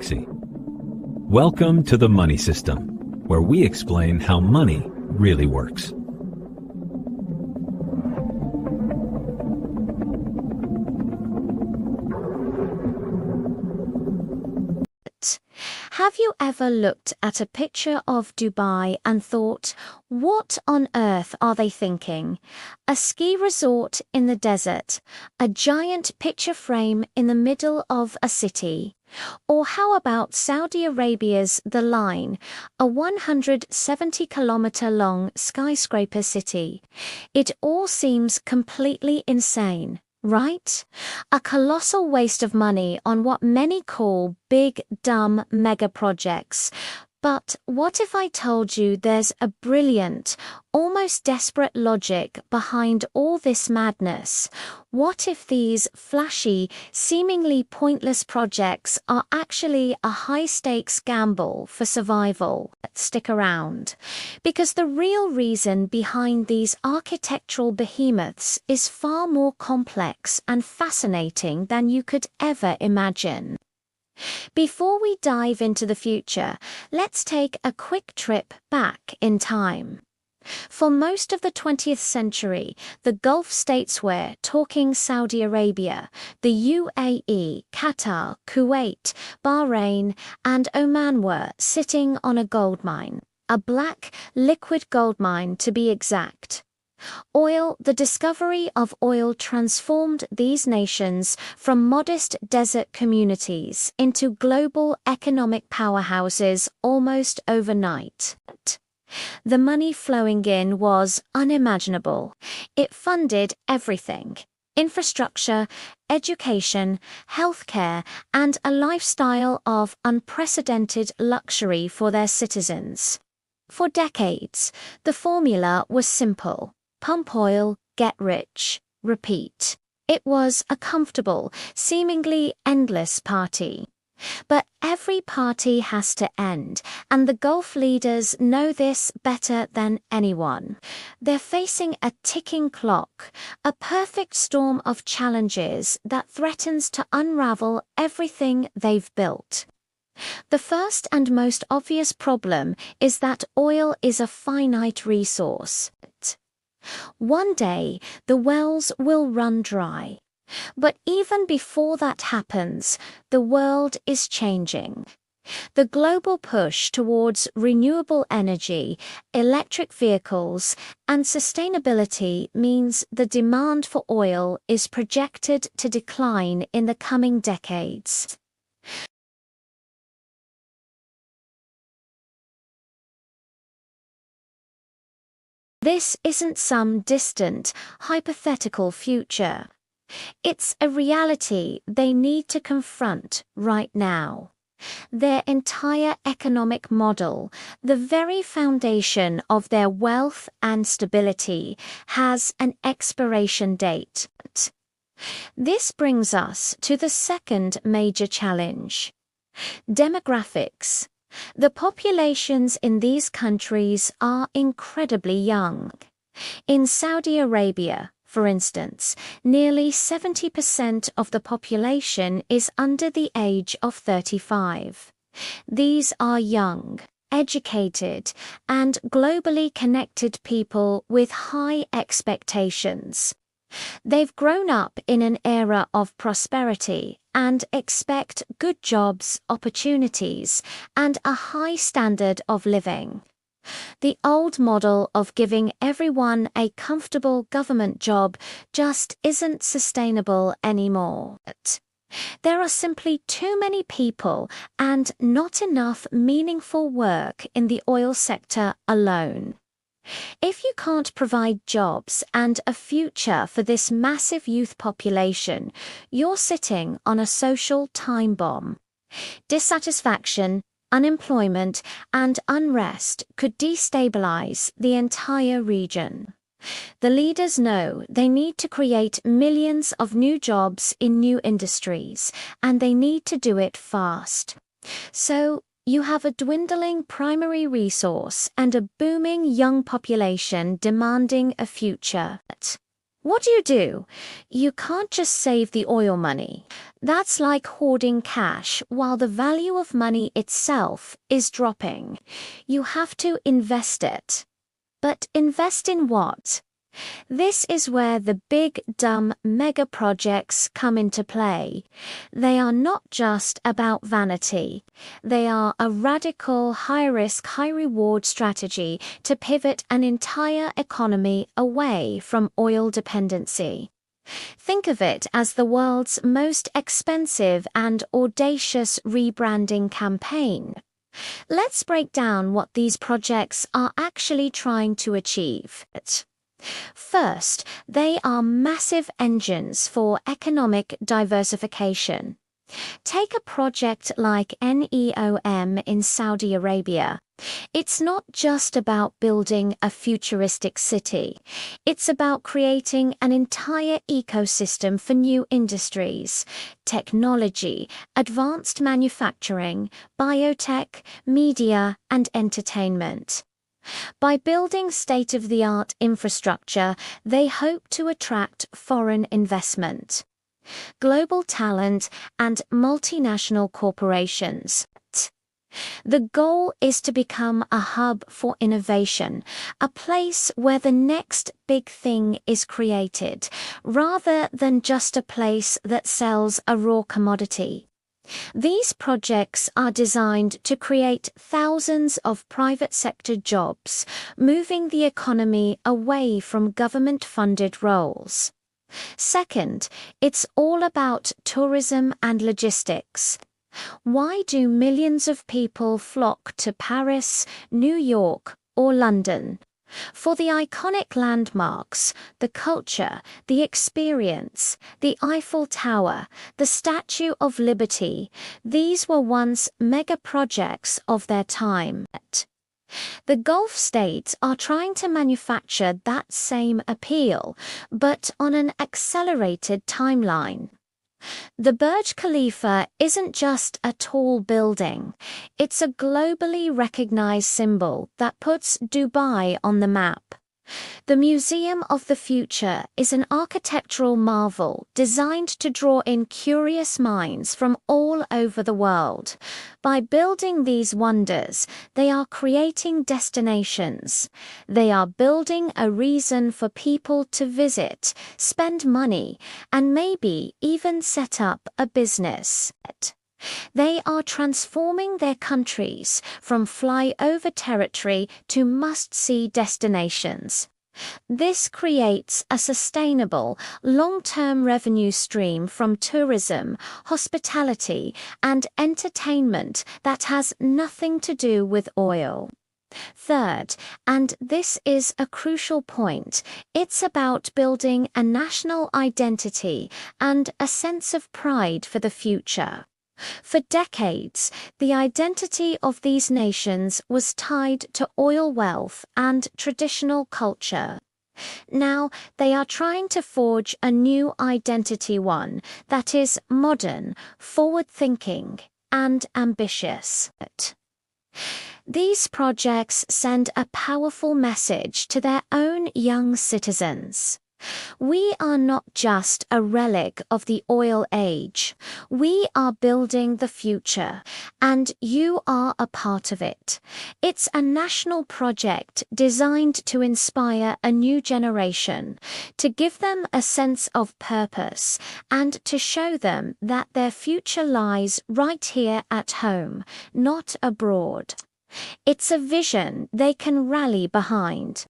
dependency. Welcome to the money system, where we explain how money really works. Have you ever looked at a picture of Dubai and thought, what on earth are they thinking? A ski resort in the desert, a giant picture frame in the middle of a city. Or how about Saudi Arabia's The Line, a 170-kilometer-long skyscraper city? It all seems completely insane. Right? A colossal waste of money on what many call big, dumb megaprojects. But what if I told you there's a brilliant, almost desperate logic behind all this madness? What if these flashy, seemingly pointless projects are actually a high-stakes gamble for survival? Stick around. Because the real reason behind these architectural behemoths is far more complex and fascinating than you could ever imagine. Before we dive into the future, let's take a quick trip back in time. For most of the 20th century, the Gulf states were talking Saudi Arabia, the UAE, Qatar, Kuwait, Bahrain, and Oman were sitting on a gold mine, a black, liquid gold mine to be exact. The discovery of oil transformed these nations from modest desert communities into global economic powerhouses almost overnight. The money flowing in was unimaginable. It funded everything: infrastructure, education, healthcare, and a lifestyle of unprecedented luxury for their citizens. For decades, the formula was simple: pump oil, get rich, repeat. It was a comfortable, seemingly endless party. But every party has to end, and the Gulf leaders know this better than anyone. They're facing a ticking clock, a perfect storm of challenges that threatens to unravel everything they've built. The first and most obvious problem is that oil is a finite resource. One day, the wells will run dry. But even before that happens, the world is changing. The global push towards renewable energy, electric vehicles, and sustainability means the demand for oil is projected to decline in the coming decades. This isn't some distant, hypothetical future. It's a reality they need to confront right now. Their entire economic model, the very foundation of their wealth and stability, has an expiration date. This brings us to the second major challenge: demographics. The populations in these countries are incredibly young. In Saudi Arabia, for instance, nearly 70% of the population is under the age of 35. These are young, educated, and globally connected people with high expectations. They've grown up in an era of prosperity and expect good jobs, opportunities, and a high standard of living. The old model of giving everyone a comfortable government job just isn't sustainable anymore. There are simply too many people and not enough meaningful work in the oil sector alone. If you can't provide jobs and a future for this massive youth population, you're sitting on a social time bomb. Dissatisfaction, unemployment, and unrest could destabilize the entire region. The leaders know they need to create millions of new jobs in new industries, and they need to do it fast. So, you have a dwindling primary resource and a booming young population demanding a future. What do? You can't just save the oil money. That's like hoarding cash while the value of money itself is dropping. You have to invest it. But invest in what? This is where the big, dumb mega projects come into play. They are not just about vanity. They are a radical, high-risk, high-reward strategy to pivot an entire economy away from oil dependency. Think of it as the world's most expensive and audacious rebranding campaign. Let's break down what these projects are actually trying to achieve. First, they are massive engines for economic diversification. Take a project like NEOM in Saudi Arabia. It's not just about building a futuristic city. It's about creating an entire ecosystem for new industries, technology, advanced manufacturing, biotech, media, and entertainment. By building state-of-the-art infrastructure, they hope to attract foreign investment, global talent, and multinational corporations. The goal is to become a hub for innovation, a place where the next big thing is created, rather than just a place that sells a raw commodity. These projects are designed to create thousands of private sector jobs, moving the economy away from government-funded roles. Second, it's all about tourism and logistics. Why do millions of people flock to Paris, New York, or London? For the iconic landmarks, the culture, the experience, the Eiffel Tower, the Statue of Liberty, these were once mega projects of their time. The Gulf states are trying to manufacture that same appeal, but on an accelerated timeline. The Burj Khalifa isn't just a tall building, it's a globally recognized symbol that puts Dubai on the map. The Museum of the Future is an architectural marvel designed to draw in curious minds from all over the world. By building these wonders, they are creating destinations. They are building a reason for people to visit, spend money, and maybe even set up a business. They are transforming their countries from flyover territory to must-see destinations. This creates a sustainable, long-term revenue stream from tourism, hospitality, and entertainment that has nothing to do with oil. Third, and this is a crucial point, it's about building a national identity and a sense of pride for the future. For decades, the identity of these nations was tied to oil wealth and traditional culture. Now, they are trying to forge a new identity, one that is modern, forward-thinking, and ambitious. These projects send a powerful message to their own young citizens. We are not just a relic of the oil age. We are building the future, and you are a part of it. It's a national project designed to inspire a new generation, to give them a sense of purpose, and to show them that their future lies right here at home, not abroad. It's a vision they can rally behind.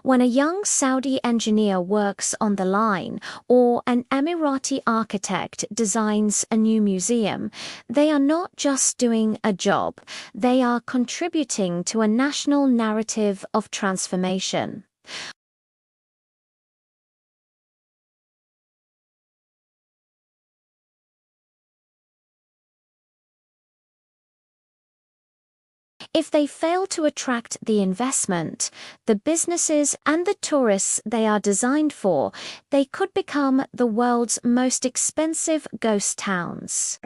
When a young Saudi engineer works on the line or an Emirati architect designs a new museum, they are not just doing a job, they are contributing to a national narrative of transformation. If they fail to attract the investment, the businesses and the tourists they are designed for, they could become the world's most expensive ghost towns.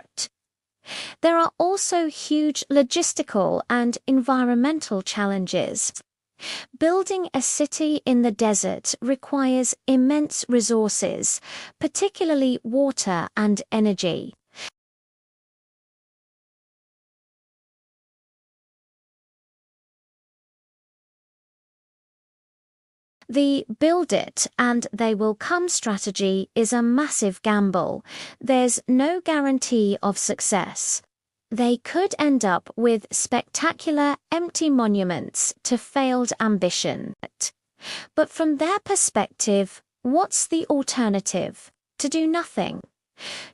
There are also huge logistical and environmental challenges. Building a city in the desert requires immense resources, particularly water and energy. The build it and they will come strategy is a massive gamble. There's no guarantee of success. They could end up with spectacular empty monuments to failed ambition. But from their perspective, what's the alternative? To do nothing.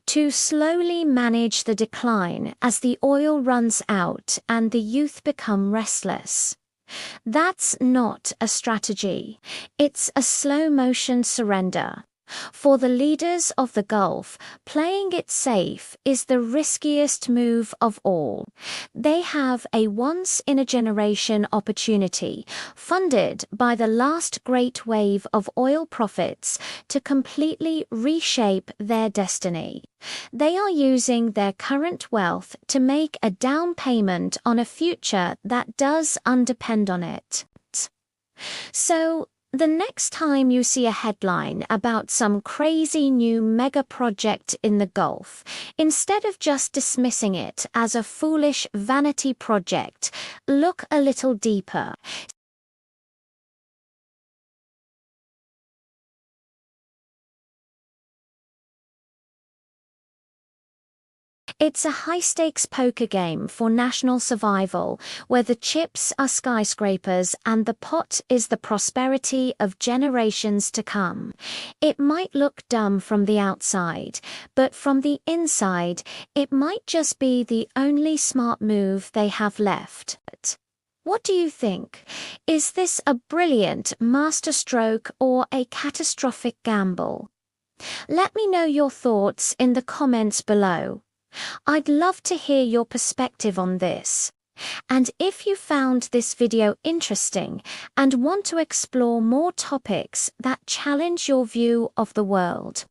To slowly manage the decline as the oil runs out and the youth become restless. That's not a strategy. It's a slow-motion surrender. For the leaders of the Gulf, playing it safe is the riskiest move of all. They have a once-in-a-generation opportunity, funded by the last great wave of oil profits, to completely reshape their destiny. They are using their current wealth to make a down payment on a future that does depend on it. So, the next time you see a headline about some crazy new mega project in the Gulf, instead of just dismissing it as a foolish vanity project, look a little deeper. It's a high-stakes poker game for national survival, where the chips are skyscrapers and the pot is the prosperity of generations to come. It might look dumb from the outside, but from the inside, it might just be the only smart move they have left. What do you think? Is this a brilliant masterstroke or a catastrophic gamble? Let me know your thoughts in the comments below. I'd love to hear your perspective on this. And if you found this video interesting and want to explore more topics that challenge your view of the world,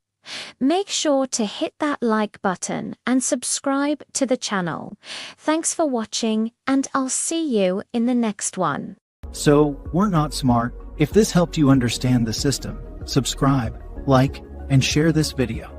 make sure to hit that like button and subscribe to the channel. Thanks for watching, and I'll see you in the next one. So, we're not smart. If this helped you understand the system, subscribe, like, and share this video.